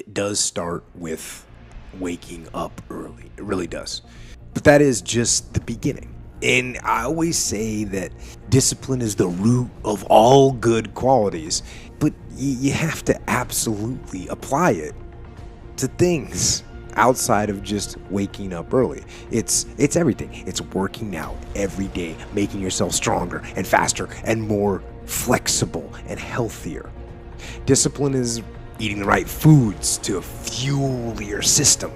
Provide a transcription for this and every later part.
it does start with waking up early. It really does. But that is just the beginning. And I always say that discipline is the root of all good qualities, but you have to absolutely apply it to things outside of just waking up early. It's everything. It's working out every day, making yourself stronger and faster and more flexible and healthier. Discipline is eating the right foods to fuel your system.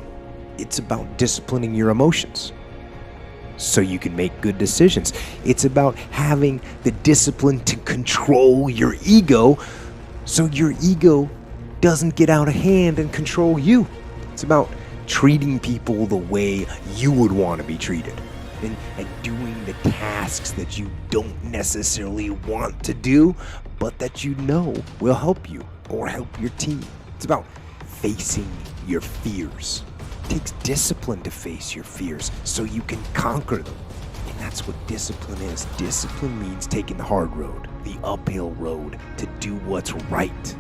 It's about disciplining your emotions so you can make good decisions. It's about having the discipline to control your ego so your ego doesn't get out of hand and control you. It's about treating people the way you would want to be treated and doing the tasks that you don't necessarily want to do, but that you know will help you or help your team. It's about facing your fears. It takes discipline to face your fears so you can conquer them. And that's what discipline is. Discipline means taking the hard road, the uphill road, to do what's right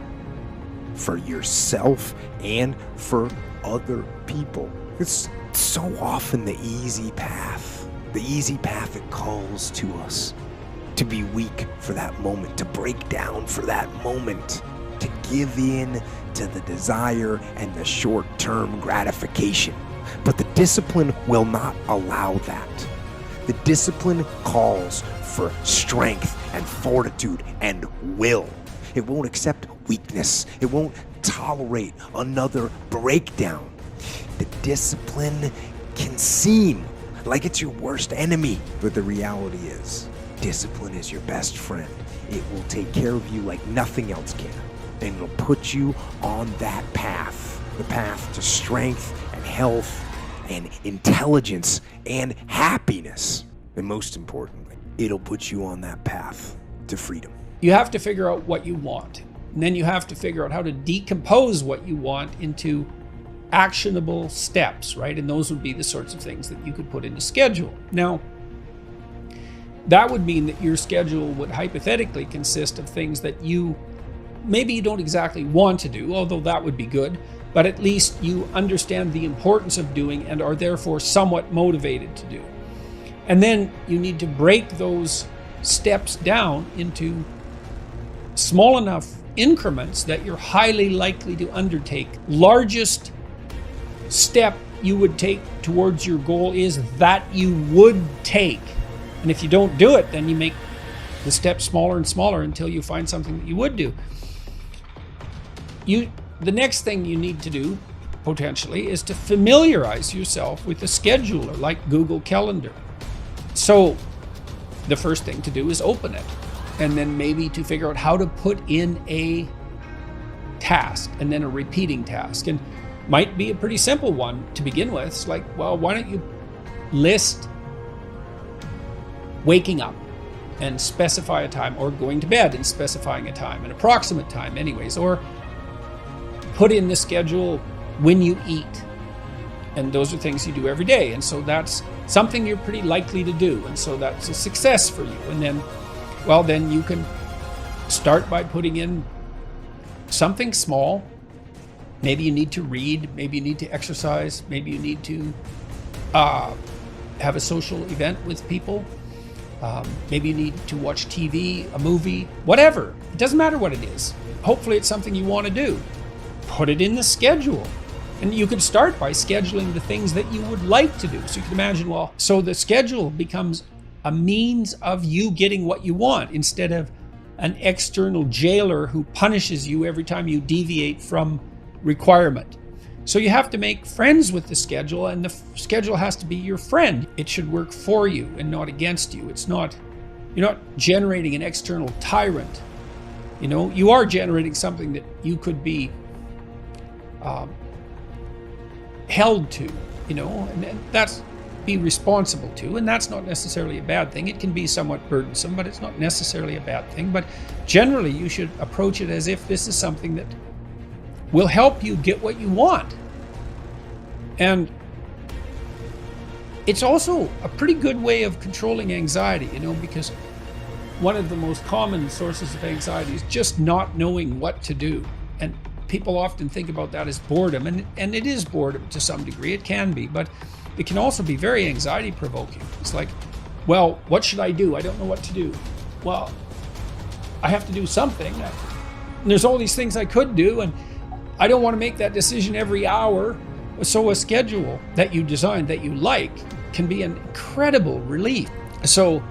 for yourself and for other people. It's so often the easy path that calls to us to be weak for that moment, to break down for that moment, to give in to the desire and the short-term gratification. But the discipline will not allow that. The discipline calls for strength and fortitude and will. It won't accept weakness. It won't tolerate another breakdown. The discipline can seem like it's your worst enemy, but the reality is, discipline is your best friend. It will take care of you like nothing else can, and it'll put you on that path, the path to strength and health and intelligence and happiness. And most importantly, it'll put you on that path to freedom. You have to figure out what you want. And then you have to figure out how to decompose what you want into actionable steps, right? And those would be the sorts of things that you could put in a schedule. Now, that would mean that your schedule would hypothetically consist of things that maybe you don't exactly want to do, although that would be good, but at least you understand the importance of doing and are therefore somewhat motivated to do. And then you need to break those steps down into small enough increments that you're highly likely to undertake. Largest step you would take towards your goal is that you would take. And if you don't do it, then you make the steps smaller and smaller until you find something that you would do. The next thing you need to do, potentially, is to familiarize yourself with a scheduler like Google Calendar. So the first thing to do is open it, and then maybe to figure out how to put in a task and then a repeating task. And might be a pretty simple one to begin with. It's like, well, why don't you list waking up and specify a time, or going to bed and specifying a time, an approximate time anyways, or put in the schedule when you eat. And those are things you do every day. And so that's something you're pretty likely to do. And so that's a success for you. And then, well, then you can start by putting in something small. Maybe you need to read, maybe you need to exercise, maybe you need to have a social event with people. Maybe you need to watch TV, a movie, whatever. It doesn't matter what it is. Hopefully it's something you want to do. Put it in the schedule. And you could start by scheduling the things that you would like to do. So you can imagine, well, so the schedule becomes a means of you getting what you want instead of an external jailer who punishes you every time you deviate from requirement. So you have to make friends with the schedule, and the schedule has to be your friend. It should work for you and not against you. You're not generating an external tyrant. You are generating something that you could be held to, and that's be responsible to, and that's not necessarily a bad thing. It can be somewhat burdensome, but it's not necessarily a bad thing. But generally, you should approach it as if this is something that will help you get what you want. And it's also a pretty good way of controlling anxiety, because one of the most common sources of anxiety is just not knowing what to do. And people often think about that as boredom, and it is boredom to some degree. It can be, but it can also be very anxiety provoking. It's like, well, what should I do? I don't know what to do. Well, I have to do something. And there's all these things I could do, and I don't want to make that decision every hour. So a schedule that you design that you like can be an incredible relief. So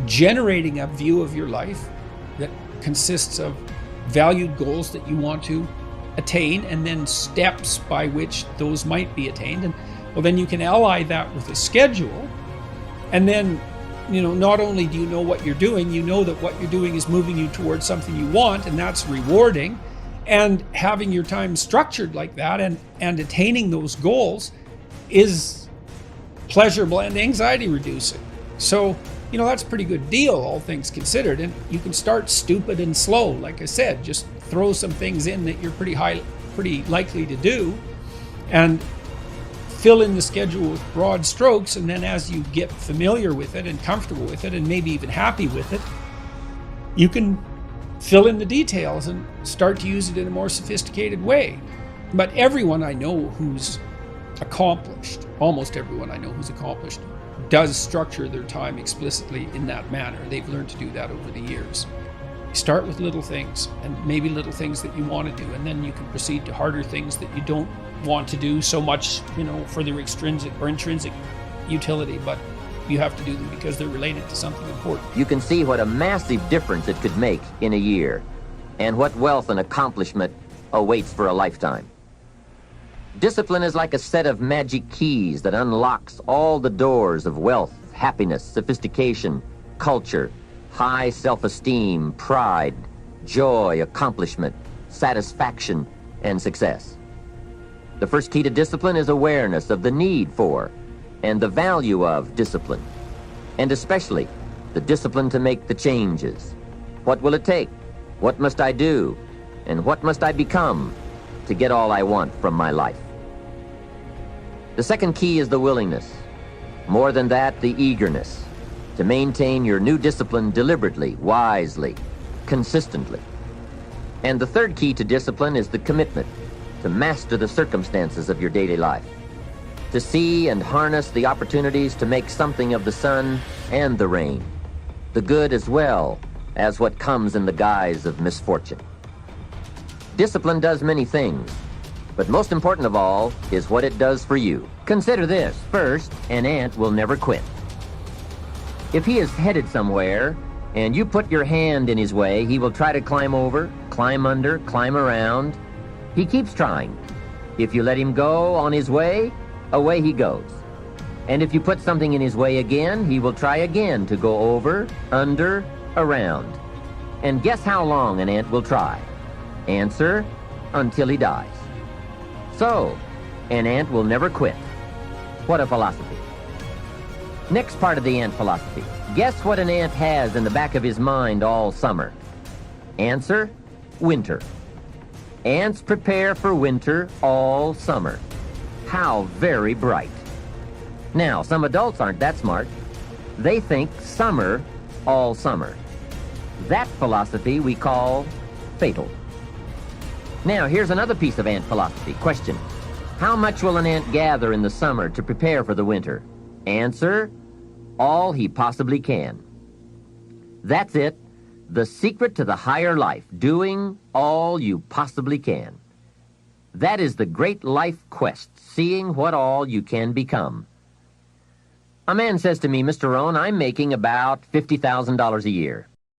generating a view of your life that consists of valued goals that you want to attain, and then steps by which those might be attained. And well, then you can ally that with a schedule. And then, not only do you know what you're doing, you know that what you're doing is moving you towards something you want, and that's rewarding. And having your time structured like that and attaining those goals is pleasurable and anxiety reducing. So, that's a pretty good deal, all things considered. And you can start stupid and slow. Like I said, just throw some things in that you're pretty likely to do, and fill in the schedule with broad strokes. And then as you get familiar with it and comfortable with it and maybe even happy with it, you can fill in the details and start to use it in a more sophisticated way. But everyone I know who's accomplished, almost everyone I know who's accomplished, does structure their time explicitly in that manner. They've learned to do that over the years. Start with little things, and maybe little things that you want to do, and then you can proceed to harder things that you don't want to do so much, for their extrinsic or intrinsic utility, but you have to do them because they're related to something important. You can see what a massive difference it could make in a year, and what wealth and accomplishment awaits for a lifetime. Discipline is like a set of magic keys that unlocks all the doors of wealth, happiness, sophistication, culture, high self-esteem, pride, joy, accomplishment, satisfaction, and success. The first key to discipline is awareness of the need for and the value of discipline, and especially the discipline to make the changes. What will it take? What must I do? And what must I become to get all I want from my life? The second key is the willingness. More than that, the eagerness to maintain your new discipline deliberately, wisely, consistently. And the third key to discipline is the commitment to master the circumstances of your daily life, to see and harness the opportunities to make something of the sun and the rain, the good as well as what comes in the guise of misfortune. Discipline does many things, but most important of all is what it does for you. Consider this. First, an ant will never quit. If he is headed somewhere and you put your hand in his way, he will try to climb over, climb under, climb around. He keeps trying. If you let him go on his way, away he goes. And if you put something in his way again, he will try again to go over, under, around. And guess how long an ant will try? Answer, until he dies. So, an ant will never quit. What a philosophy. Next part of the ant philosophy. Guess what an ant has in the back of his mind all summer? Answer, winter. Ants prepare for winter all summer. How very bright. Now, some adults aren't that smart. They think summer all summer. That philosophy we call fatal. Now, here's another piece of ant philosophy. Question: how much will an ant gather in the summer to prepare for the winter? Answer, all he possibly can. That's it. The secret to the higher life, doing all you possibly can. That is the great life quest, seeing what all you can become. A man says to me, Mr. Rohn, I'm making about $50,000 a year.